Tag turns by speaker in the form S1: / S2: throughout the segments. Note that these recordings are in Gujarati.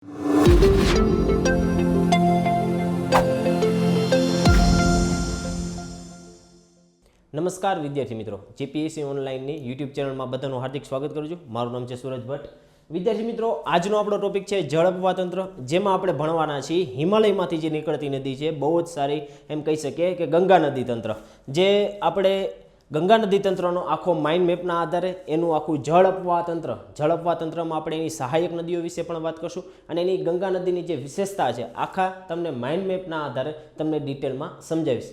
S1: નમસ્કાર વિદ્યાર્થી મિત્રો, જીપીએસસી ઓનલાઈનની યુટ્યુબ ચેનલમાં બધાનું હાર્દિક સ્વાગત કરું છું. મારું નામ છે સૂરજ ભટ્ટ. વિદ્યાર્થી મિત્રો, આજનો આપણો ટોપિક છે જળ અપવાહ તંત્ર, જેમાં આપણે ભણવાના છીએ હિમાલયમાંથી જે નીકળતી નદી છે, બહુ જ સારી એમ કહી શકીએ કે ગંગા નદી તંત્ર. જે આપણે ગંગા નદી તંત્રનો આખો માઇન્ડ મેપના આધારે એનું આખું જળ અપવાહ તંત્રમાં આપણે એની સહાયક નદીઓ વિશે પણ વાત કરશું અને એની ગંગા નદીની જે વિશેષતા છે આખા તમને માઇન્ડ મેપના આધારે તમને ડિટેલમાં સમજાવીશ.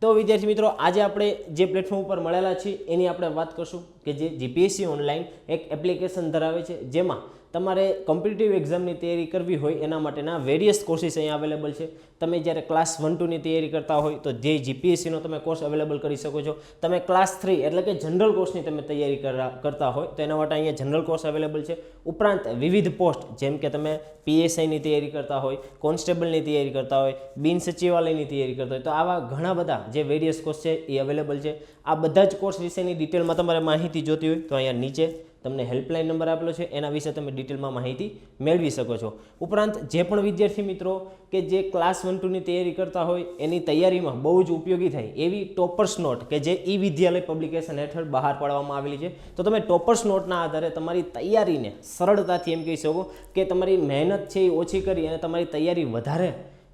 S1: તો વિદ્યાર્થી મિત્રો, આજે આપણે જે પ્લેટફોર્મ ઉપર મળેલા છીએ એની આપણે વાત કરશું કે જે જીપીએસસી ઓનલાઈન એક એપ્લિકેશન ધરાવે છે, જેમાં તમારે કોમ્પિટિટિવ એક્ઝામની તૈયારી કરવી હોય એના માટેના વેરિયસ કોર્સીસ અહીંયા અવેલેબલ છે. તમે જ્યારે ક્લાસ 1-2ની તૈયારી કરતા હોય તો જે જીપીએસસીનો તમે કોર્સ અવેલેબલ કરી શકો છો. તમે ક્લાસ 3 એટલે કે જનરલ કોર્સની તમે તૈયારી કરતા હોય તો એના માટે અહીંયા જનરલ કોર્સ અવેલેબલ છે. ઉપરાંત વિવિધ પોસ્ટ જેમ કે તમે પીએસઆઈની તૈયારી કરતા હોય, કોન્સ્ટેબલની તૈયારી કરતા હોય, બિન સચિવાલયની તૈયારી કરતા હોય, તો આવા ઘણા બધા જે વેરિયસ કોર્સ છે એ અવેલેબલ છે. આ બધા જ કોર્સ વિશેની ડિટેલમાં તમારે માહિતી જોતી હોય તો અહીંયા નીચે તમને હેલ્પલાઇન નંબર આપેલો છે, એના વિશે તમે ડિટેલમાં માહિતી મેળવી શકો છો. ઉપરાંત જે પણ વિદ્યાર્થી મિત્રો કે જે ક્લાસ 1-2ની તૈયારી કરતા હોય એની તૈયારીમાં બહુ જ ઉપયોગી થાય એવી ટોપર્સ નોટ કે જે ઈ વિદ્યાલય પબ્લિકેશન હેઠળ બહાર પાડવામાં આવેલી છે, તો તમે ટોપર્સ નોટના આધારે તમારી તૈયારીને સરળતાથી એમ કહી શકો કે તમારી મહેનત છે એ ઓછી કરી અને તમારી તૈયારી વધારે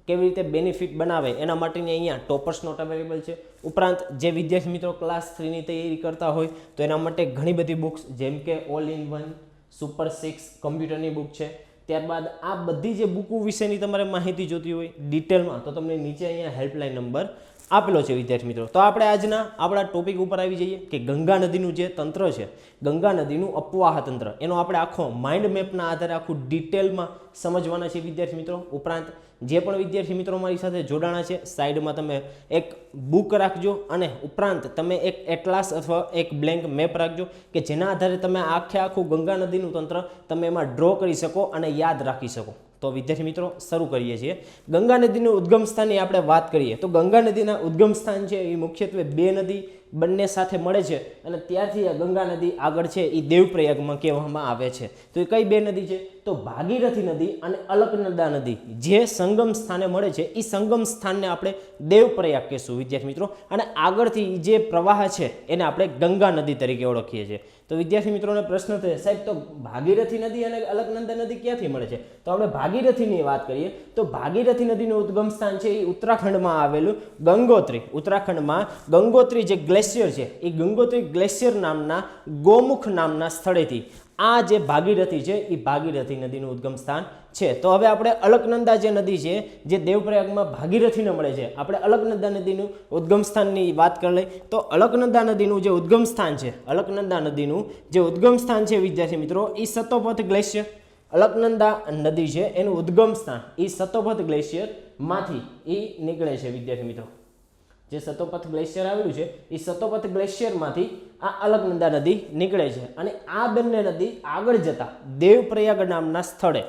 S1: કેવી રીતે બેનિફિટ બનાવે એના માટેની અહીંયા ટોપર્સ નોટ અવેલેબલ છે. ઉપરાંત જે વિદ્યાર્થી મિત્રો ક્લાસ 3ની તૈયારી કરતા હોય તો એના માટે ઘણી બધી બુક્સ જેમ કે ઓલ ઇન વન, સુપર 6 કમ્પ્યુટરની બુક છે. ત્યારબાદ આ બધી જે બુકો વિશેની તમારે માહિતી જોતી હોય ડિટેલમાં તો તમને નીચે અહીંયા હેલ્પલાઇન નંબર આપેલો છે વિદ્યાર્થી મિત્રો. તો આપણે આજના આપણા ટોપિક ઉપર આવી જઈએ કે ગંગા નદીનું જે તંત્ર છે, ગંગા નદીનું અપવાહ તંત્ર, એનો આપણે આખો માઇન્ડ મેપના આધારે આખું ડિટેલમાં સમજવાના છે વિદ્યાર્થી મિત્રો. ઉપરાંત જે પણ વિદ્યાર્થી મિત્રો મારી સાથે જોડાણા છે, સાઈડમાં તમે એક બુક રાખજો અને ઉપરાંત તમે એક એટલાસ અથવા એક બ્લેન્ક મેપ રાખજો કે જેના આધારે તમે આખું ગંગા નદીનું તંત્ર તમે એમાં ડ્રો કરી શકો અને યાદ રાખી શકો. તો વિદ્યાર્થી મિત્રો, શરૂ કરીએ છીએ. ગંગા નદીનું ઉદ્ગમ સ્થાનની આપણે વાત કરીએ તો ગંગા નદીના ઉદ્ગમ સ્થાન છે એ મુખ્યત્વે બે નદી બંને સાથે મળે છે અને ત્યારથી આ ગંગા નદી આગળ છે એ દેવપ્રયાગમાં કહેવામાં આવે છે. તો એ કઈ બે નદી છે? તો ભાગીરથી નદી અને અલકનંદા નદી જે સંગમ સ્થાને મળે છે એ સંગમ સ્થાનને આપણે દેવપ્રયાગ કહેશું વિદ્યાર્થી મિત્રો, અને આગળથી જે પ્રવાહ છે એને આપણે ગંગા નદી તરીકે ઓળખીએ છીએ. તો વિદ્યાર્થી મિત્રોને પ્રશ્ન થશે, સાહેબ તો ભાગીરથી નદી અને અલકનંદા નદી ક્યાંથી મળે છે? તો આપણે ભાગીરથીની વાત કરીએ તો ભાગીરથી નદીનું ઉદ્ગમ સ્થાન છે એ ઉત્તરાખંડમાં આવેલું ગંગોત્રી, ઉત્તરાખંડમાં ગંગોત્રી જે ગ્લેશિયર છે એ ગંગોત્રી ગ્લેશિયર નામના ગોમુખ નામના સ્થળેથી આ જે ભાગીરથી છે એ ભાગીરથી નદીનું ઉદ્ગમ સ્થાન છે. તો હવે આપણે અલકનંદા જે નદી છે જે દેવપ્રયાગમાં ભાગીરથીને મળે છે, આપણે અલકનંદા નદીનું ઉદ્ગમ સ્થાનની વાત કરી લઈએ તો અલકનંદા નદીનું જે ઉદ્ગમ સ્થાન છે, અલકનંદા નદીનું જે ઉદ્ગમ સ્થાન છે વિદ્યાર્થી મિત્રો એ સતોપથ ગ્લેશિયર, અલકનંદા નદી છે એનું ઉદ્ગમ સ્થાન એ સતોપથ ગ્લેશિયરમાંથી એ નીકળે છે વિદ્યાર્થી મિત્રો. જે સતોપથ ગ્લેશિયર આવેલું છે એ સતોપથ ગ્લેશિયરમાંથી આ અલકનંદા નદી નીકળે છે અને આ બંને નદી આગળ જતા દેવપ્રયાગ નામના સ્થળે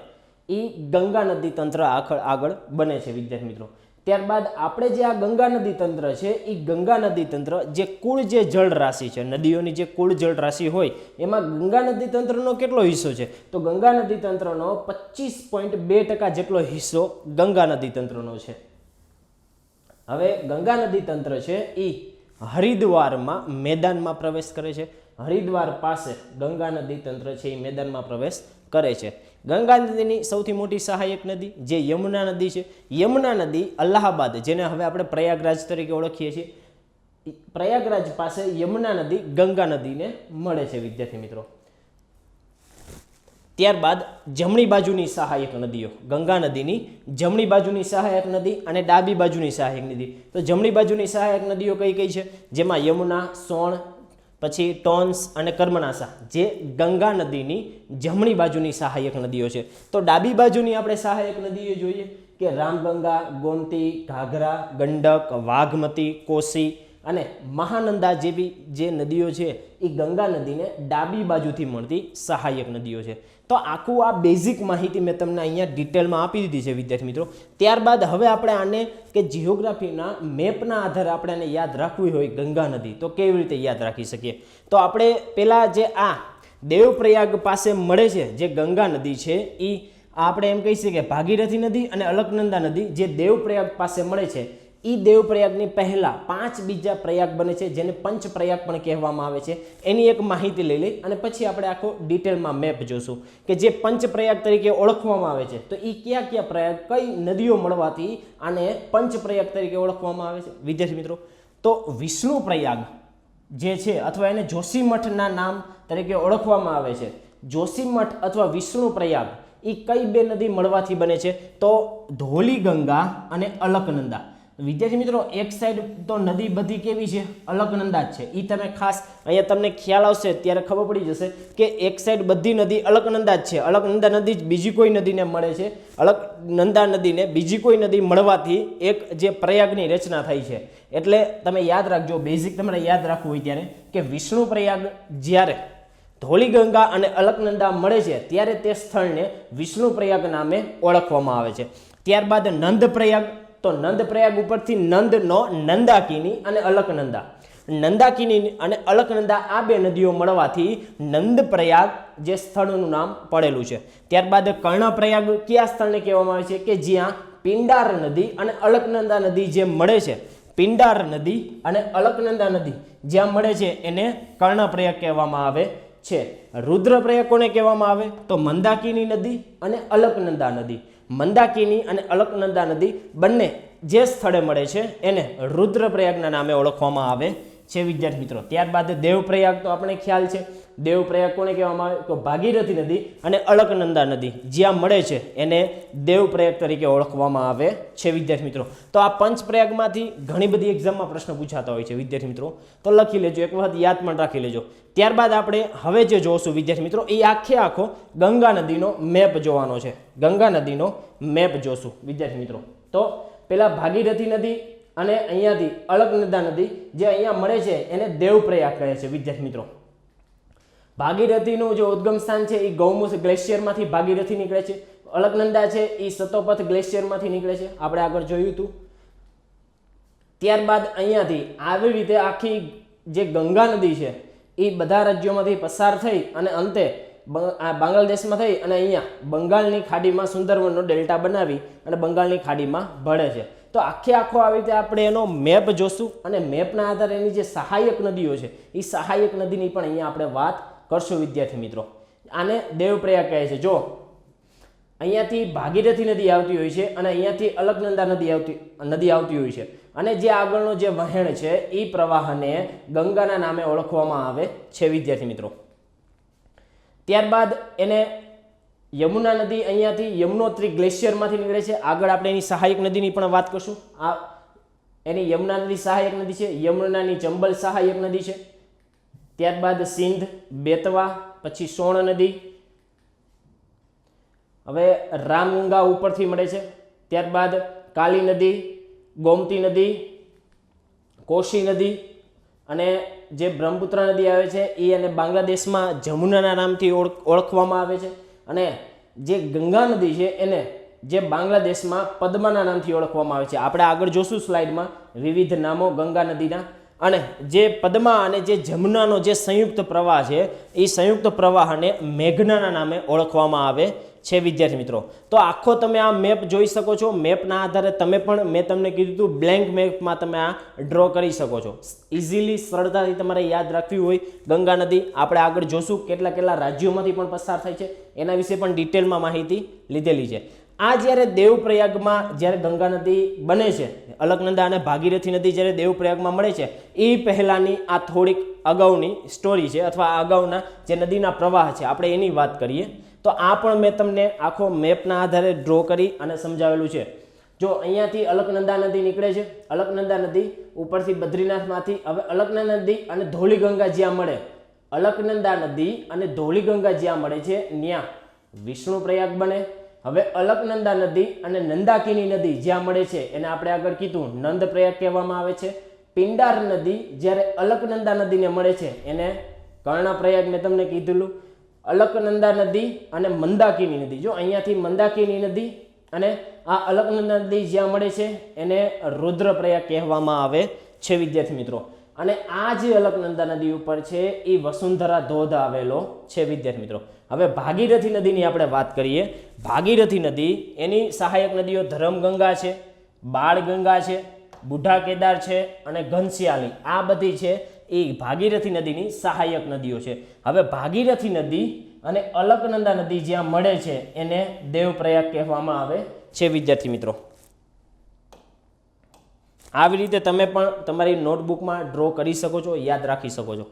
S1: એ ગંગા નદી તંત્ર આગળ બને છે વિદ્યાર્થી મિત્રો. ત્યારબાદ આપણે જે આ ગંગા નદી તંત્ર છે એ ગંગા નદી તંત્ર જે કુલ જે જળ રાશિ છે, નદીઓની જે કુલ જળ રાશિ હોય એમાં ગંગા નદી તંત્રનો કેટલો હિસ્સો છે? તો ગંગા નદી તંત્રનો 25.2% જેટલો હિસ્સો ગંગા નદી તંત્રનો છે. હવે ગંગા નદી તંત્ર છે એ હરિદ્વારમાં મેદાનમાં પ્રવેશ કરે છે. હરિદ્વાર પાસે ગંગા નદી તંત્ર છે એ મેદાનમાં પ્રવેશ કરે છે. ગંગા નદીની સૌથી મોટી સહાયક નદી જે યમુના નદી છે, યમુના નદી અલ્હાબાદ જેને હવે આપણે પ્રયાગરાજ તરીકે ઓળખીએ છીએ, પ્રયાગરાજ પાસે યમુના નદી ગંગા નદીને મળે છે વિદ્યાર્થી મિત્રો. ત્યારબાદ જમણી બાજુની સહાયક નદીઓ, ગંગા નદીની જમણી બાજુની સહાયક નદી અને ડાબી બાજુની સહાયક નદી. તો જમણી બાજુની સહાયક નદીઓ કઈ કઈ છે? જેમાં યમુના, સોણ, પછી ટોન્સ અને કર્મનાસા જે ગંગા નદીની જમણી બાજુની સહાયક નદીઓ છે. તો ડાબી બાજુની આપણે સહાયક નદીઓ જોઈએ કે રામગંગા, ગોમતી, ઘાઘરા, ગંડક, વાઘમતી, કોસી અને મહાનંદા જેવી જે નદીઓ છે એ ગંગા નદીને ડાબી બાજુથી મળતી સહાયક નદીઓ છે. તો આખું આ બેઝિક માહિતી મેં તમને અહીંયા ડિટેલમાં આપી દીધી છે વિદ્યાર્થી મિત્રો. ત્યારબાદ હવે આપણે આને કે જીઓગ્રાફીના મેપના આધારે આપણે આને યાદ રાખવી હોય ગંગા નદી તો કેવી રીતે યાદ રાખી શકીએ? તો આપણે પહેલાં જે આ દેવપ્રયાગ પાસે મળે છે જે ગંગા નદી છે એ આપણે એમ કહી શકીએ કે ભાગીરથી નદી અને અલકનંદા નદી જે દેવપ્રયાગ પાસે મળે છે એ દેવપ્રયાગની પહેલા 5 બીજા પ્રયાગ બને છે જેને પંચપ્રયાગ પણ કહેવામાં આવે છે. એની એક માહિતી લઈ લઈ અને પછી આપણે આખો ડિટેલમાં મેપ જોશું કે જે પંચપ્રયાગ તરીકે ઓળખવામાં આવે છે તો એ કયા કયા પ્રયાગ કઈ નદીઓ મળવાથી આને પંચપ્રયાગ તરીકે ઓળખવામાં આવે છે. વિદ્યાર્થી મિત્રો, તો વિષ્ણુ પ્રયાગ જે છે અથવા એને જોશીમઠના નામ તરીકે ઓળખવામાં આવે છે. જોશીમઠ અથવા વિષ્ણુ પ્રયાગ એ કઈ બે નદી મળવાથી બને છે? તો ધોલી ગંગા અને અલકનંદા. વિદ્યાર્થી મિત્રો, એક સાઈડ તો નદી બધી કેવી છે? અલકનંદા જ છે. એ તમે ખાસ અહીંયા તમને ખ્યાલ આવશે ત્યારે ખબર પડી જશે કે એક સાઈડ બધી નદી અલકનંદા જ છે. અલકનંદા નદી જ બીજી કોઈ નદીને મળે છે. અલકનંદા નદીને બીજી કોઈ નદી મળવાથી એક જે પ્રયાગની રચના થઈ છે. એટલે તમે યાદ રાખજો, બેઝિક તમારે યાદ રાખવું હોય ત્યારે કે વિષ્ણુ પ્રયાગ જ્યારે ધોળી ગંગા અને અલકનંદા મળે છે ત્યારે તે સ્થળને વિષ્ણુ પ્રયાગ નામે ઓળખવામાં આવે છે. ત્યારબાદ નંદ પ્રયાગ. તો નંદ પ્રયાગ ઉપરથી નંદનો નંદાકિની અને અલકનંદા, નંદાકિની અને અલકનંદા આ બે નદીઓ મળવાથી નંદ પ્રયાગ જે સ્થળનું નામ પડેલું છે. ત્યારબાદ કર્ણપ્રયાગ કયા સ્થળને કહેવામાં આવે છે? કે જ્યાં પિંડાર નદી અને અલકનંદા નદી જે મળે છે, પિંડાર નદી અને અલકનંદા નદી જ્યાં મળે છે એને કર્ણપ્રયાગ કહેવામાં આવે છે. રુદ્રપ્રયાગ કોને કહેવામાં આવે? તો મંદાકિની નદી અને અલકનંદા નદી, મંદાકિની અને અલકનંદા નદી બંને જે સ્થળે મળે છે એને રુદ્રપ્રયાગના નામે ઓળખવામાં આવે છે. વિદ્યાર્થી મિત્રો, ત્યારબાદ દેવપ્રયાગ તો આપણે ખ્યાલ છે. દેવપ્રયાગ કોને કહેવામાં આવે? તો ભાગીરથી નદી અને અલકનંદા નદી જ્યાં મળે છે એને દેવપ્રયાગ તરીકે ઓળખવામાં આવે છે. વિદ્યાર્થી મિત્રો, તો આ પંચપ્રયાગમાંથી ઘણી બધી એક્ઝામમાં પ્રશ્ન પૂછાતા હોય છે. વિદ્યાર્થી મિત્રો, તો લખી લેજો, એક વખત યાદ પણ રાખી લેજો. ત્યારબાદ આપણે હવે જે જોશું વિદ્યાર્થી મિત્રો, એ આખો ગંગા નદીનો મેપ જોવાનો છે. ગંગા નદીનો મેપ જોશું વિદ્યાર્થી મિત્રો. તો પેલા ભાગીરથી નદી અને અહીંયાથી અલકનંદા નદી જે અહીંયા મળે છે એને દેવપ્રયાગ કહે છે. વિદ્યાર્થી મિત્રો, ભાગીરથીનું જે ઉદ્ગમ સ્થાન છે એ ગૌમુખ ગ્લેશિયરમાંથી ભાગીરથી નીકળે છે. અલકનંદા છે એ સતોપથ ગ્લેશિયરમાંથી નીકળે છે, આપણે આગળ જોયું હતું. ત્યારબાદ અહીંયાથી આવી રીતે આખી જે ગંગા નદી છે એ બધા રાજ્યોમાંથી પસાર થઈ અને અંતે બાંગ્લાદેશમાં થઈ અને અહીંયા બંગાળની ખાડીમાં સુંદરવનનો ડેલ્ટા બનાવી અને બંગાળની ખાડીમાં ભળે છે. તો આખો આવી રીતે આપણે એનો મેપ જોશું અને મેપના આધારે એની જે સહાયક નદીઓ છે એ સહાયક નદીની પણ અહીંયા આપણે વાત કરશું. વિદ્યાર્થી મિત્રો, આને દેવપ્રયાગ કહે છે. જો અહીંયાથી ભાગીરથી નદી આવતી હોય છે અને અહીંયાથી અલકનંદા નદી આવતી હોય છે અને જે આગળનો જે વહેણ છે એ પ્રવાહને ગંગાના નામે ઓળખવામાં આવે છે. વિદ્યાર્થી મિત્રો, ત્યારબાદ એને યમુના નદી અહીંયાથી યમનોત્રી ગ્લેશિયરમાંથી નીકળે છે. આગળ આપણે એની સહાયક નદીની પણ વાત કરશું. આ એની યમુના નદી સહાયક નદી છે. યમુનાની ચંબલ સહાયક નદી છે. ત્યારબાદ સિંધ, બેતવા, પછી સોણ નદી, હવે રામગંગા ઉપરથી મળે છે. ત્યારબાદ કાલી નદી, ગોમતી નદી, કોશી નદી અને જે બ્રહ્મપુત્ર નદી આવે છે એ અને બાંગ્લાદેશમાં જમુનાના નામથી ઓળખવામાં આવે છે અને જે ગંગા નદી છે એને જે બાંગ્લાદેશમાં પદ્માના નામથી ઓળખવામાં આવે છે. આપણે આગળ જોશું સ્લાઇડમાં વિવિધ નામો ગંગા નદીના. અને જે પદ્મા અને જે જમુનાનો જે સંયુક્ત પ્રવાહ છે એ સંયુક્ત પ્રવાહને મેઘનાના નામે ઓળખવામાં આવે છે. વિદ્યાર્થી મિત્રો, તો આખો તમે આ મેપ જોઈ શકો છો. મેપના આધારે તમે પણ મેં તમને કીધું હતું બ્લેન્ક મેપમાં તમે આ ડ્રો કરી શકો છો. ઇઝીલી સરળતાથી તમારે યાદ રાખવી હોય ગંગા નદી. આપણે આગળ જોશું કેટલા રાજ્યોમાંથી પણ પસાર થાય છે એના વિશે પણ ડિટેલમાં માહિતી લીધેલી છે. આ જ્યારે દેવપ્રયાગમાં જ્યારે ગંગા નદી બને છે, અલકનંદા અને ભાગીરથી નદી જ્યારે દેવપ્રયાગમાં મળે છે એ પહેલાંની આ થોડીક અગાઉની સ્ટોરી છે અથવા અગાઉના જે નદીના પ્રવાહ છે આપણે એની વાત કરીએ. તો આ પણ મેં તમને આખો મેપના આધારે ડ્રો કરી અને સમજાવેલું છે. જો અહીંયાથી અલકનંદા નદી નીકળે છે, અલકનંદા નદી ઉપરથી બદ્રીનાથમાંથી, હવે અલકનંદા નદી અને ધોળી ગંગા જ્યાં મળે, અલકનંદા નદી અને ધોળી ગંગા જ્યાં મળે છે ત્યાં વિષ્ણુ પ્રયાગ બને. હવે અલકનંદા નદી અને નંદાકિની નદી જ્યાં મળે છે એને આપણે આગળ કીધું નંદ પ્રયાગ કહેવામાં આવે છે. પિંડાર નદી જ્યારે અલકનંદા નદીને મળે છે એને કર્ણપ્રયાગ મેં તમને કીધેલું. અલકનંદા નદી અને મંદાકિની નદી, જો અહીંયાથી મંદાકિની નદી અને આ અલકનંદા નદી જ્યાં મળે છે એને રુદ્રપ્રયાગ કહેવામાં આવે છે. વિદ્યાર્થી મિત્રો, અને આ જે અલકનંદા નદી ઉપર છે એ વસુંધરા ધોધ આવેલો છે વિદ્યાર્થી મિત્રો. હવે ભાગીરથી નદીની આપણે વાત કરીએ. ભાગીરથી નદી એની સહાયક નદીઓ ધરમગંગા છે, બાળગંગા છે, બુઢા કેદાર છે અને ઘનશ્યાલી. આ બધી છે એ ભાગીરથી નદીની સહાયક નદીઓ છે. હવે ભાગીરથી નદી અને અલકનંદા નદી જ્યાં મળે છે એને દેવપ્રયાગ કહેવામાં આવે છે વિદ્યાર્થી મિત્રો. આવી રીતે તમે પણ તમારી નોટબુકમાં ડ્રો કરી શકો છો, યાદ રાખી શકો છો.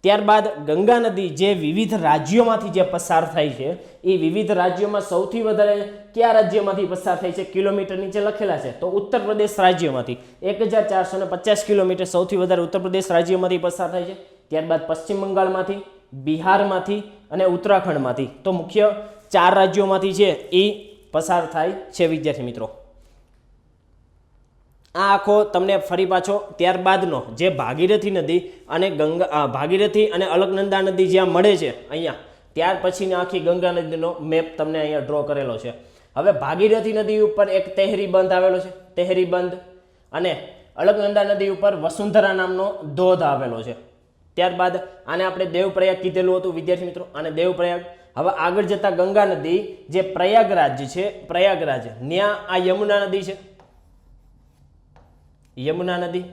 S1: ત્યારબાદ ગંગા નદી જે વિવિધ રાજ્યોમાંથી જે પસાર થાય છે એ વિવિધ રાજ્યોમાં સૌથી વધારે કયા રાજ્યમાંથી પસાર થાય છે કિલોમીટર નીચે લખેલા છે, તો ઉત્તર પ્રદેશ રાજ્યમાંથી 1450 કિલોમીટર સૌથી વધારે ઉત્તર પ્રદેશ રાજ્યમાંથી પસાર થાય છે. ત્યારબાદ પશ્ચિમ બંગાળમાંથી, બિહારમાંથી અને ઉત્તરાખંડમાંથી. તો મુખ્ય 4 રાજ્યોમાંથી છે એ પસાર થાય છે વિદ્યાર્થી મિત્રો. આ આખો તમને ફરી પાછો ત્યારબાદનો જે ભાગીરથી નદી અને ભાગીરથી અને અલકનંદા નદી જ્યાં મળે છે અહીંયા, ત્યાર પછીની આખી ગંગા નદીનો મેપ તમને અહીંયા ડ્રો કરેલો છે. હવે ભાગીરથી નદી ઉપર એક તેહરી બંધ આવેલો છે, તેહરી બંધ, અને અલકનંદા નદી ઉપર વસુંધરા નામનો ધોધ આવેલો છે. ત્યારબાદ આને આપણે દેવપ્રયાગ કીધેલું હતું વિદ્યાર્થી મિત્રો, અને દેવપ્રયાગ. હવે આગળ જતા ગંગા નદી જે પ્રયાગરાજ છે, પ્રયાગરાજ ત્યાં આ યમુના નદી છે, યમુના નદી.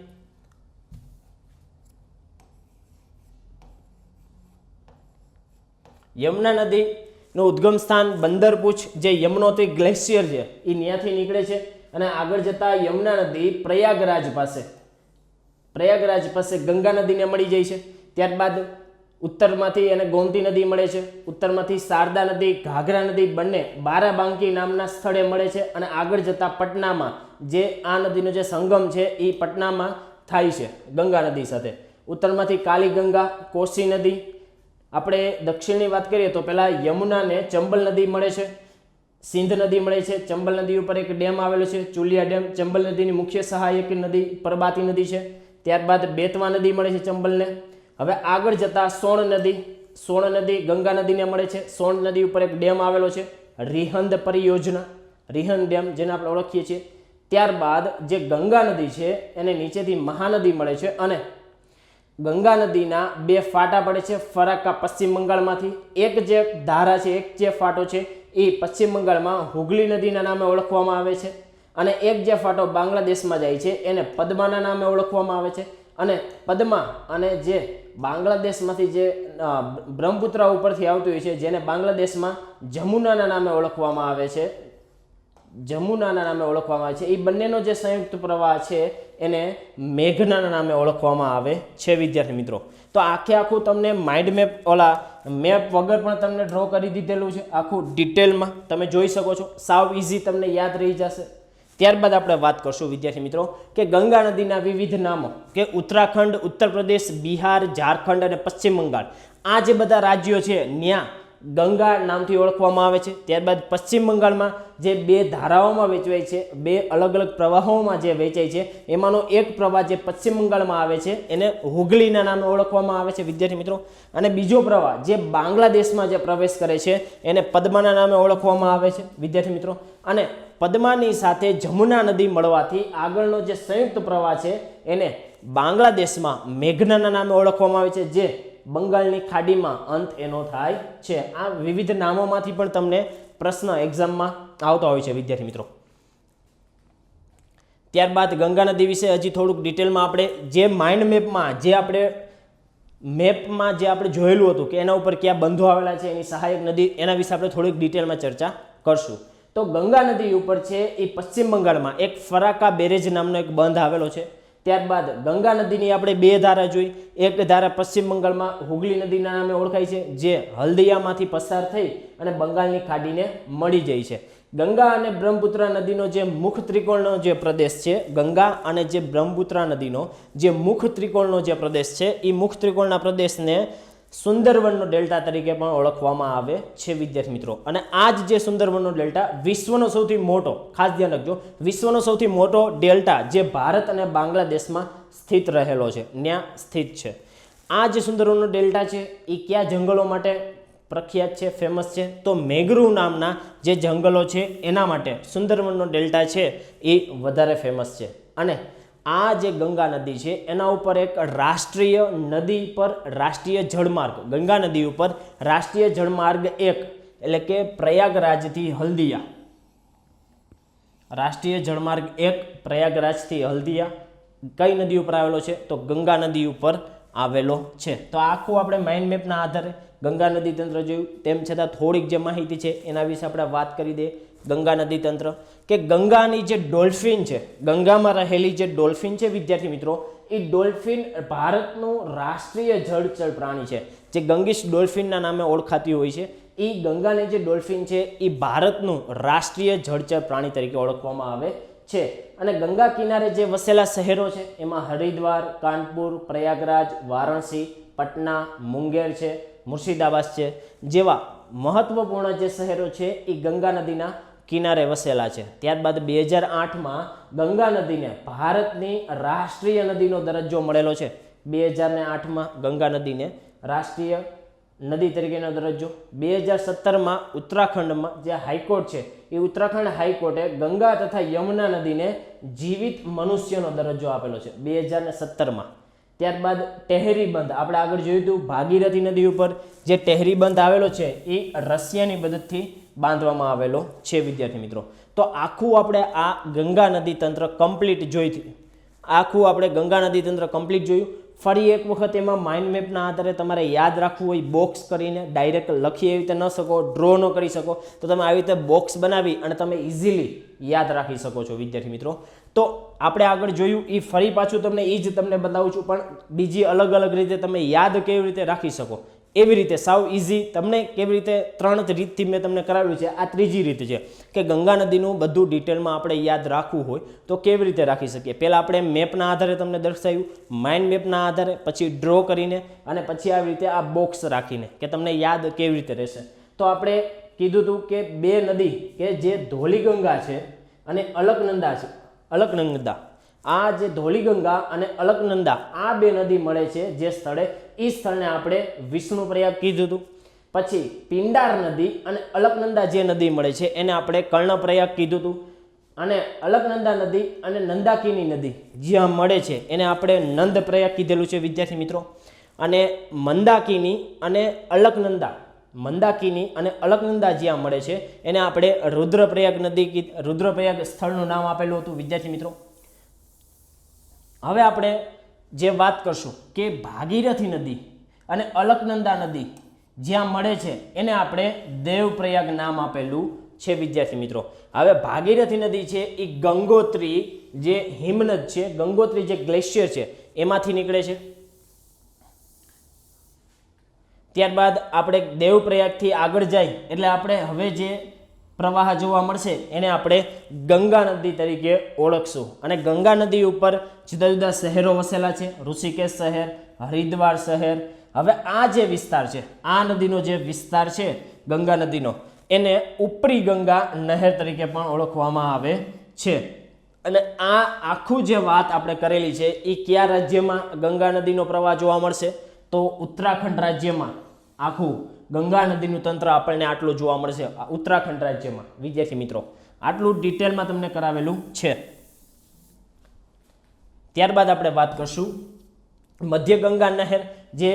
S1: યમુના નદીનું ઉદ્ગમ સ્થાન બંદરપુછ જે યમનોત્રી ગ્લેશિયર છે એ ત્યાંથી નીકળે છે અને આગળ જતા યમુના નદી પ્રયાગરાજ પાસે ગંગા નદીને મળી જાય છે. ત્યારબાદ ઉત્તરમાંથી એને ગોમતી નદી મળે છે, ઉત્તરમાંથી શારદા નદી, ઘાઘરા નદી બંને બારાબાંકી નામના સ્થળે મળે છે. અને આગળ જતા પટનામાં જે આ નદીનો જે સંગમ છે એ પટનામાં થાય છે ગંગા નદી સાથે. ઉત્તરમાંથી કાલી ગંગા, કોસી નદી. આપણે દક્ષિણની વાત કરીએ તો પહેલા યમુનાને ચંબલ નદી મળે છે, સિંધ નદી મળે છે. ચંબલ નદી ઉપર એક ડેમ આવેલો છે, ચુલિયા ડેમ. ચંબલ નદીની મુખ્ય સહાયક નદી પરબાતી નદી છે. ત્યારબાદ બેતવા નદી મળે છે ચંબલને. હવે આગળ જતા સોણ નદી ગંગા નદીને મળે છે. સોણ નદી ઉપર એક ડેમ આવેલો છે, રિહંદ પરિયોજના, રિહંદ ડેમ જેને આપણે ઓળખીએ છીએ. ત્યારબાદ જે ગંગા નદી છે એને નીચેથી મહાનદી મળે છે, અને ગંગા નદીના 2 ફાટા પડે છે ફરાક્કા પશ્ચિમ બંગાળમાંથી. એક જે ધારા છે, એક જે ફાટો છે એ પશ્ચિમ બંગાળમાં હુગલી નદીના નામે ઓળખવામાં આવે છે, અને એક જે ફાટો બાંગ્લાદેશમાં જાય છે એને પદ્માના નામે ઓળખવામાં આવે છે. અને પદ્મા અને જે બાંગ્લાદેશમાંથી જે બ્રહ્મપુત્ર ઉપરથી આવતું હોય છે જેને બાંગ્લાદેશમાં જમુનાના નામે ઓળખવામાં આવે છે, એ બંનેનો જે સંયુક્ત પ્રવાહ છે એને મેઘનાના નામે ઓળખવામાં આવે છે વિદ્યાર્થી મિત્રો. તો આખું તમને માઇન્ડ મેપ મેપ વગર પણ તમને ડ્રો કરી દીધેલું છે, આખું ડિટેલમાં તમે જોઈ શકો છો. સાવ ઇઝી તમને યાદ રહી જશે. ત્યારબાદ આપણે વાત કરશું વિદ્યાર્થી મિત્રો કે ગંગા નદીના વિવિધ નામો, કે ઉત્તરાખંડ, ઉત્તર પ્રદેશ, બિહાર, ઝારખંડ અને પશ્ચિમ બંગાળ આ જે બધા રાજ્યો છે ત્યાં ગંગા નામથી ઓળખવામાં આવે છે. ત્યારબાદ પશ્ચિમ બંગાળમાં જે 2 ધારાઓમાં વહેંચાય છે, 2 અલગ અલગ પ્રવાહોમાં જે વહેંચાય છે, એમાંનો એક પ્રવાહ જે પશ્ચિમ બંગાળમાં આવે છે એને હુગલીના નામે ઓળખવામાં આવે છે વિદ્યાર્થી મિત્રો. અને બીજો પ્રવાહ જે બાંગ્લાદેશમાં જે પ્રવેશ કરે છે એને પદ્માના નામે ઓળખવામાં આવે છે વિદ્યાર્થી મિત્રો. અને પદ્માની સાથે જમુના નદી મળવાથી આગળનો જે સંયુક્ત પ્રવાહ છે એને બાંગ્લાદેશમાં મેઘનાના નામે ઓળખવામાં આવે છે, જે બંગાળની ખાડીમાં અંત એનો થાય છે. આ વિવિધ નામોમાંથી પણ તમને પ્રશ્ન એક્ઝામમાં આવતો હોય છે વિદ્યાર્થી મિત્રો. ત્યારબાદ ગંગા નદી વિશે હજી થોડુંક ડિટેલમાં આપણે જે માઇન્ડ મેપમાં જે આપણે જોયેલું હતું કે એના ઉપર કયા બંધો આવેલા છે, એની સહાયક નદી, એના વિશે આપણે થોડીક ડિટેલમાં ચર્ચા કરશું. તો ગંગા નદી ઉપર છે એ પશ્ચિમ બંગાળમાં એક ફરાક્કા બેરેજ નામનો એક બંધ આવેલો છે. ત્યારબાદ ગંગા નદીની આપણે 2 ધારા જોઈ. એક ધારા પશ્ચિમ બંગાળમાં હુગલી નદીના નામે ઓળખાય છે, જે હલ્દિયામાંથી પસાર થઈ અને બંગાળની ખાડીને મળી જાય છે. ગંગા અને બ્રહ્મપુત્રા નદીનો જે મુખ ત્રિકોણનો જે પ્રદેશ છે, ગંગા અને જે બ્રહ્મપુત્રા નદીનો જે મુખ ત્રિકોણનો જે પ્રદેશ છે એ મુખ ત્રિકોણના પ્રદેશને સુંદરવનનો ડેલ્ટા તરીકે પણ ઓળખવામાં આવે છે વિદ્યાર્થી મિત્રો. અને આ જે સુંદરવનનો ડેલ્ટા વિશ્વનો સૌથી મોટો, ખાસ ધ્યાન રાખજો, વિશ્વનો સૌથી મોટો ડેલ્ટા જે ભારત અને બાંગ્લાદેશમાં સ્થિત રહેલો છે, ત્યાં સ્થિત છે. આ જે સુંદરવનનો ડેલ્ટા છે એ કયા જંગલો માટે પ્રખ્યાત છે, ફેમસ છે? તો મેગ્રુવ નામના જે જંગલો છે એના માટે સુંદરવનનો ડેલ્ટા છે એ વધારે ફેમસ છે. અને આ જે ગંગા નદી છે એના ઉપર એક રાષ્ટ્રીય નદી પર રાષ્ટ્રીય જળમાર્ગ, ગંગા નદી ઉપર રાષ્ટ્રીય જળમાર્ગ 1 એટલે કે પ્રયાગરાજથી હલ્દિયા, રાષ્ટ્રીય જળમાર્ગ 1 પ્રયાગરાજથી હલ્દિયા કઈ નદી ઉપર આવેલો છે? તો ગંગા નદી ઉપર આવેલો છે. તો આખું આપણે માઇન્ડ મેપના આધારે ગંગા નદી તંત્ર જોયું, તેમ છતાં થોડીક જે માહિતી છે એના વિશે આપણે વાત કરી દઈએ. ગંગા નદી તંત્ર કે ગંગાની જે ડોલ્ફિન છે, ગંગામાં રહેલી જે ડોલ્ફિન છે વિદ્યાર્થી મિત્રો, એ ડોલ્ફિન ભારતનું રાષ્ટ્રીય જળચર પ્રાણી છે. જે ગંગીશ ડોલ્ફિનના નામે ઓળખાતી હોય છે, એ ગંગાની જે ડોલ્ફિન છે એ ભારતનું રાષ્ટ્રીય જળચર પ્રાણી તરીકે ઓળખવામાં આવે છે. અને ગંગા કિનારે જે વસેલા શહેરો છે એમાં હરિદ્વાર, કાનપુર, પ્રયાગરાજ, વારાણસી, પટના, મુંગેર છે, મુર્શિદાબાદ છે જેવા મહત્વપૂર્ણ જે શહેરો છે એ ગંગા નદીના કિનારે વસેલા છે. ત્યારબાદ 2008માં ગંગા નદીને ભારતની રાષ્ટ્રીય નદીનો દરજ્જો મળેલો છે. 2008માં ગંગા નદીને રાષ્ટ્રીય નદી તરીકેનો દરજ્જો. 2017માં ઉત્તરાખંડમાં જે હાઈકોર્ટ છે એ ઉત્તરાખંડ હાઈકોર્ટે ગંગા તથા યમુના નદીને જીવિત મનુષ્યનો દરજ્જો આપેલો છે 2017માં. ત્યારબાદ ટેહરી બંધ આપણે આગળ જોયું હતું, ભાગીરથી નદી ઉપર જે ટેહરી બંધ આવેલો છે એ રશિયાની મદદથી બાંધવામાં આવેલો છે વિદ્યાર્થી મિત્રો. તો આખું આપણે આ ગંગા નદી તંત્ર કમ્પ્લીટ જોયું. ફરી એક વખત એમાં માઇન્ડ મેપના આધારે તમારે યાદ રાખવું હોય, બોક્સ કરીને ડાયરેક્ટ લખી એવી રીતે ન શકો, ડ્રો ન કરી શકો, તો તમે આવી રીતે બોક્સ બનાવી અને તમે ઇઝીલી યાદ રાખી શકો છો વિદ્યાર્થી મિત્રો. તો આપણે આગળ જોયું એ ફરી પાછું તમને એ જ તમને બતાવું છું, પણ બીજી અલગ અલગ રીતે તમે યાદ કેવી રીતે રાખી શકો એવી રીતે સાવ ઇઝી તમને કેવી રીતે 3 જ રીતથી મેં તમને કરાવ્યું છે. આ ત્રીજી રીત છે કે ગંગા નદીનું બધું ડિટેલમાં આપણે યાદ રાખવું હોય તો કેવી રીતે રાખી શકીએ. પહેલાં આપણે મેપના આધારે તમને દર્શાવ્યું, માઇન્ડ મેપના આધારે, પછી ડ્રો કરીને અને પછી આવી રીતે આ બોક્સ રાખીને કે તમને યાદ કેવી રીતે રહેશે. તો આપણે કીધું હતું કે 2 નદી કે જે ધોલીગંગા છે અને અલકનંદા છે, અલકનંદા, આ જે ધોલીગંગા અને અલકનંદા આ 2 નદી મળે છે જે સ્થળે, એ સ્થળને આપણે વિષ્ણુપ્રયાગ કીધું હતું. પછી પિંડાર નદી અને અલકનંદા જે નદી મળે છે એને આપણે કર્ણપ્રયાગ કીધું હતું. અને અલકનંદા નદી અને નંદાકિની નદી જ્યાં મળે છે એને આપણે નંદપ્રયાગ કીધેલું છે વિદ્યાર્થી મિત્રો. અને મંદાકિની અને અલકનંદા જ્યાં મળે છે એને આપણે રુદ્રપ્રયાગ નદી, રુદ્રપ્રયાગ સ્થળનું નામ આપેલું હતું વિદ્યાર્થી મિત્રો. હવે આપણે જે વાત કરશું કે ભાગીરથી નદી અને અલકનંદા નદી જ્યાં મળે છે એને આપણે દેવપ્રયાગ નામ આપેલું છે વિદ્યાર્થી મિત્રો. હવે ભાગીરથી નદી છે એ ગંગોત્રી જે હિમનદ છે, ગંગોત્રી જે ગ્લેશિયર છે એમાંથી નીકળે છે. ત્યારબાદ આપણે દેવપ્રયાગથી આગળ જાય એટલે આપણે હવે જે પ્રવાહ જોવા મળશે એને આપણે ગંગા નદી તરીકે ઓળખશું. અને ગંગા નદી ઉપર જુદા જુદા શહેરો વસેલા છે, ઋષિકેશ શહેર, હરિદ્વાર શહેર. હવે આ જે વિસ્તાર છે, આ નદીનો જે વિસ્તાર છે ગંગા નદીનો, એને ઉપરી ગંગા નહેર તરીકે પણ ઓળખવામાં આવે છે. અને આ આખું જે વાત આપણે કરેલી છે એ કયા રાજ્યમાં ગંગા નદીનો પ્રવાહ જોવા મળશે? તો ઉત્તરાખંડ રાજ્યમાં આખું ગંગા નદીનું તંત્ર આપણને આટલું જોવા મળશે ઉત્તરાખંડ રાજ્યમાં વિદ્યાર્થી મિત્રો. આટલું ડિટેલમાં તમને કરાવેલું છે. ત્યારબાદ આપણે વાત કરશું મધ્ય ગંગા નહેર, જે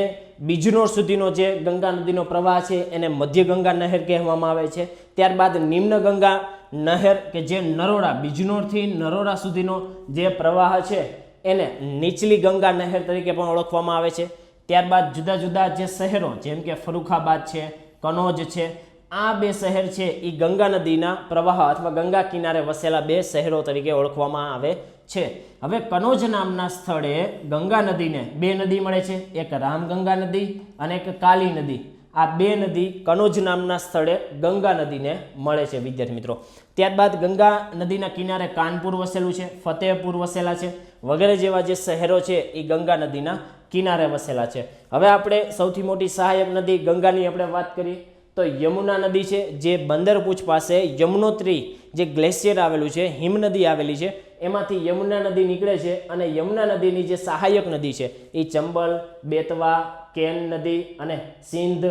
S1: બિજનોર સુધીનો જે ગંગા નદીનો પ્રવાહ છે એને મધ્ય ગંગા નહેર કહેવામાં આવે છે. ત્યારબાદ નિમ્ન ગંગા નહેર કે જે નરોડા, બિજનોરથી નરોડા સુધીનો જે પ્રવાહ છે એને નીચલી ગંગા નહેર તરીકે પણ ઓળખવામાં આવે છે. ત્યારબાદ જુદા જુદા જે શહેરો જેમ કે ફરુખાબાદ છે, કનોજ છે, આ 2 શહેર છે એ ગંગા નદીના પ્રવાહ અથવા ગંગા કિનારે વસેલા 2 શહેરો તરીકે ઓળખવામાં આવે છે. હવે કનોજ નામના સ્થળે ગંગા નદીને 2 નદી મળે છે, એક રામગંગા નદી અને એક કાલી નદી. આ 2 નદી કનોજ નામના સ્થળે ગંગા નદીને મળે છે વિદ્યાર્થી મિત્રો. ત્યારબાદ ગંગા નદીના કિનારે કાનપુર વસેલું છે, ફતેહપુર વસેલા છે વગેરે જેવા જે શહેરો છે એ ગંગા નદીના કિનારે વસેલા છે. હવે આપણે સૌથી મોટી સહાયક નદી ગંગાની આપણે વાત કરીએ તો યમુના નદી છે, જે બંદરપૂછ પાસે યમુનોત્રી જે ગ્લેશિયર આવેલું છે, હિમનદી આવેલી છે, એમાંથી યમુના નદી નીકળે છે. અને યમુના નદીની જે સહાયક નદી છે એ ચંબલ, બેતવા, કેન નદી અને સિંધ,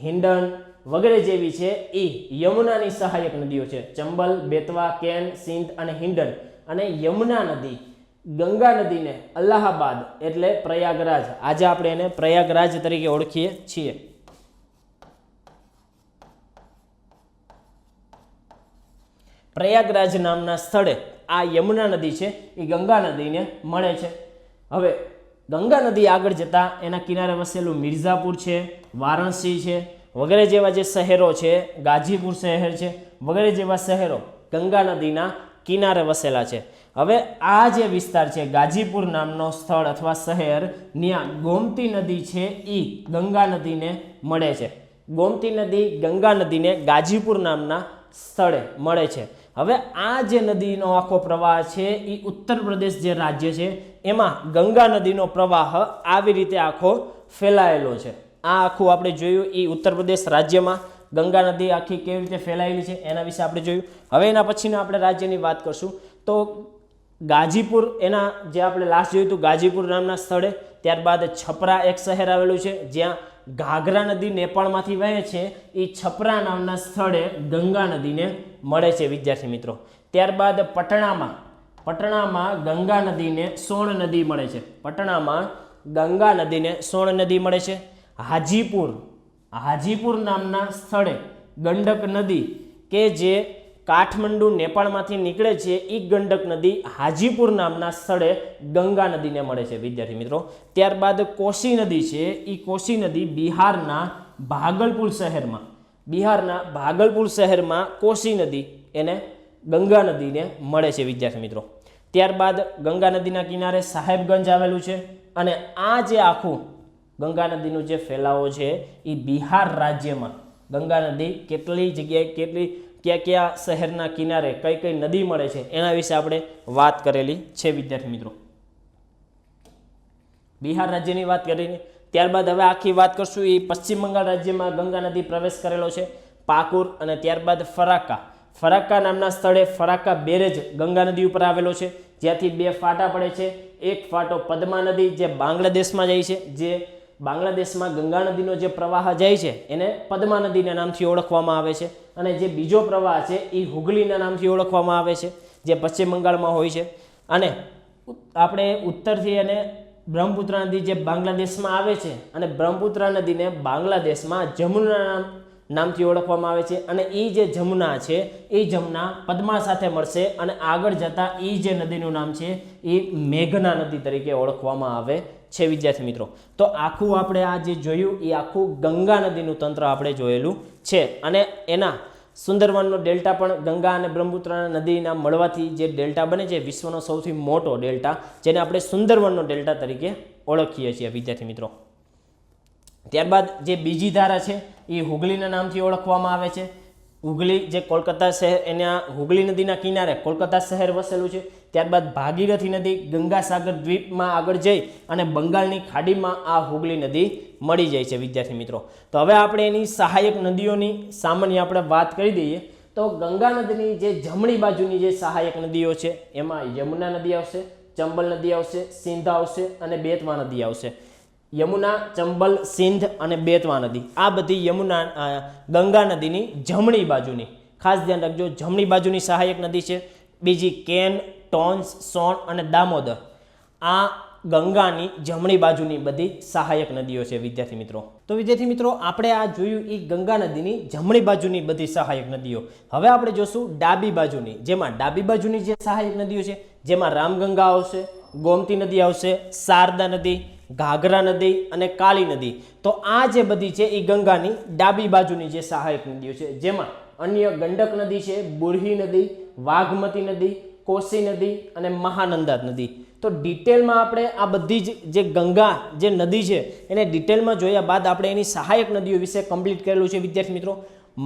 S1: હિંડન વગેરે જેવી છે એ યમુનાની સહાયક નદીઓ છે. ચંબલ, બેતવા, કેન, સિંધ અને હિંડન અને યમુના નદી ગંગા નદીને અલ્હાબાદ એટલે પ્રયાગરાજ, આજે આપણે એને પ્રયાગરાજ તરીકે ઓળખીએ છીએ. પ્રયાગરાજ નામના સ્થળે આ યમુના નદી છે એ ગંગા નદીને મળે છે. હવે ગંગા નદી આગળ જતા એના કિનારે વસેલું મિર્ઝાપુર છે, વારાણસી છે વગેરે જેવા જે શહેરો છે, ગાજીપુર શહેર છે વગેરે જેવા શહેરો ગંગા નદીના કિનારે વસેલા છે. હવે આ જે વિસ્તાર છે ગાજીપુર નામનો સ્થળ અથવા શહેર, ત્યાં ગોમતી નદી છે એ ગંગા નદીને મળે છે. ગોમતી નદી ગંગા નદીને ગાજીપુર નામના સ્થળે મળે છે. હવે આ જે નદીનો આખો પ્રવાહ છે એ ઉત્તર પ્રદેશ જે રાજ્ય છે એમાં ગંગા નદીનો પ્રવાહ આવી રીતે આખો ફેલાયેલો છે. આ આખું આપણે જોયું એ ઉત્તર પ્રદેશ રાજ્યમાં ગંગા નદી આખી કેવી રીતે ફેલાયેલી છે એના વિશે આપણે જોયું. હવે એના પછીના આપણે રાજ્યની વાત કરશું તો ગાજીપુર, એના જે આપણે લાસ્ટ જોયું હતું ગાજીપુર નામના સ્થળે. ત્યારબાદ છપરા એક શહેર આવેલું છે જ્યાં ઘાઘરા નદી નેપાળમાંથી વહે છે, એ છપરા નામના સ્થળે ગંગા નદીને મળે છે વિદ્યાર્થી મિત્રો. ત્યારબાદ પટણામાં ગંગા નદીને સોણ નદી મળે છે. પટણામાં ગંગા નદીને સોણ નદી મળે છે. હાજીપુર નામના સ્થળે ગંડક નદી કે જે કાઠમંડુ નેપાળમાંથી નીકળે છે એ ગંડક નદી હાજીપુર નામના સ્થળે ગંગા નદીને મળે છે વિદ્યાર્થી મિત્રો. ત્યારબાદ કોસી નદી છે એ કોસી નદી બિહારના ભાગલપુર શહેરમાં કોસી નદી એને ગંગા નદીને મળે છે વિદ્યાર્થી મિત્રો. ત્યારબાદ ગંગા નદીના કિનારે સાહેબગંજ આવેલું છે અને આ જે આખું ગંગા નદીનો જે ફેલાવો છે એ બિહાર રાજ્યમાં ગંગા નદી કેટલી જગ્યાએ કયા શહેરના કિનારે કઈ નદી મળે છે એના વિશે આપણે વાત કરેલી છે વિદ્યાર્થી મિત્રો. બિહાર રાજ્યની વાત કરીને ત્યારબાદ હવે આખી વાત કરશું એ પશ્ચિમ બંગાળ રાજ્યમાં ગંગા નદી પ્રવેશ કરેલો છે, પાકુર. અને ત્યારબાદ ફરાક્કા નામના સ્થળે ફરાક્કા બેરેજ ગંગા નદી ઉપર આવેલો છે, જ્યાંથી બે ફાટા પડે છે. એક ફાટો પદ્મા નદી જે બાંગ્લાદેશમાં જાય છે, જે બાંગ્લાદેશમાં ગંગા નદીનો જે પ્રવાહ જાય છે એને પદ્મા નદીના નામથી ઓળખવામાં આવે છે. અને જે બીજો પ્રવાહ છે એ હુગલીના નામથી ઓળખવામાં આવે છે, જે પશ્ચિમ બંગાળમાં હોય છે. અને આપણે ઉત્તરથી અને બ્રહ્મપુત્રા નદી જે બાંગ્લાદેશમાં આવે છે અને બ્રહ્મપુત્રા નદીને બાંગ્લાદેશમાં જમુના નામથી ઓળખવામાં આવે છે. અને એ જે જમુના છે એ જમુના પદ્મા સાથે મળશે અને આગળ જતા એ જે નદીનું નામ છે એ મેઘના નદી તરીકે ઓળખવામાં આવે છે વિદ્યાર્થી મિત્રો. તો આખું આપણે આ જે જોયું એ આખું ગંગા નદીનું તંત્ર આપણે જોયેલું છે. અને એના સુંદરવનનો ડેલ્ટા પણ ગંગા અને બ્રહ્મપુત્રા નદીના મળવાથી જે ડેલ્ટા બને છે વિશ્વનો સૌથી મોટો ડેલ્ટા, જેને આપણે સુંદરવનનો ડેલ્ટા તરીકે ઓળખીએ છીએ વિદ્યાર્થી મિત્રો. ત્યારબાદ જે બીજી ધારા છે એ હુગલીના નામથી ઓળખવામાં આવે છે. હુગલી જે કોલકાતા શહેર, એના હુગલી નદીના કિનારે કોલકાતા શહેર વસેલું છે. ત્યારબાદ ભાગીરથી નદી ગંગાસાગર દ્વીપમાં આગળ જઈ અને બંગાળની ખાડીમાં આ હુગલી નદી મળી જાય છે વિદ્યાર્થી મિત્રો. તો હવે આપણે એની સહાયક નદીઓની સામાન્ય આપણે વાત કરી દઈએ તો ગંગા નદીની જે જમણી બાજુની જે સહાયક નદીઓ છે એમાં યમુના નદી આવશે, ચંબલ નદી આવશે, સિંધ આવશે અને બેતવા નદી આવશે. યમુના, ચંબલ, સિંધ અને બેતવા નદી આ બધી ગંગા નદીની જમણી બાજુની, ખાસ ધ્યાન રાખજો, જમણી બાજુની સહાયક નદી છે. બીજી કેન, ટોન્સ, સોન અને દામોદર આ ગંગાની જમણી બાજુની બધી સહાયક નદીઓ છે વિદ્યાર્થી મિત્રો. તો વિદ્યાર્થી મિત્રો આપણે આ જોયું એ ગંગા નદીની જમણી બાજુની બધી સહાયક નદીઓ. હવે આપણે જોશું ડાબી બાજુની, જેમાં ડાબી બાજુની જે સહાયક નદીઓ છે જેમાં રામગંગા આવશે, ગોમતી નદી આવશે, શારદા નદી, ઘાઘરા નદી અને કાળી નદી. તો આ જે બધી છે એ ગંગાની ડાબી બાજુની જે સહાયક નદીઓ છે, જેમાં અન્ય ગંડક નદી છે, બુરહી નદી, વાઘમતી નદી, કોસી નદી અને મહાનંદા નદી. તો ડિટેલમાં આપણે આ બધી જ જે ગંગા જે નદી છે એને ડિટેલમાં જોયા બાદ આપણે એની સહાયક નદીઓ વિશે કમ્પ્લીટ કરેલું છે વિદ્યાર્થી મિત્રો.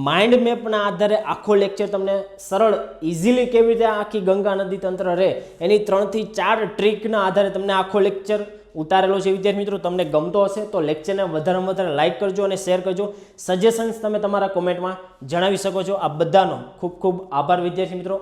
S1: માઇન્ડ મેપના આધારે આખો લેક્ચર તમને સરળ ઇઝીલી કેવી રીતે આખી ગંગા નદી તંત્ર રહે એની 3 થી 4 ટ્રીકના આધારે તમને આખો લેક્ચર ઉતારેલો છે વિદ્યાર્થી મિત્રો. તમને ગમતો હશે તો લેક્ચરને વધારેમાં વધારે લાઇક કરજો અને શેર કરજો. સજેશન્સ તમે તમારા કોમેન્ટમાં જણાવી શકો છો. આ બધાનો ખૂબ ખૂબ આભાર વિદ્યાર્થી મિત્રો.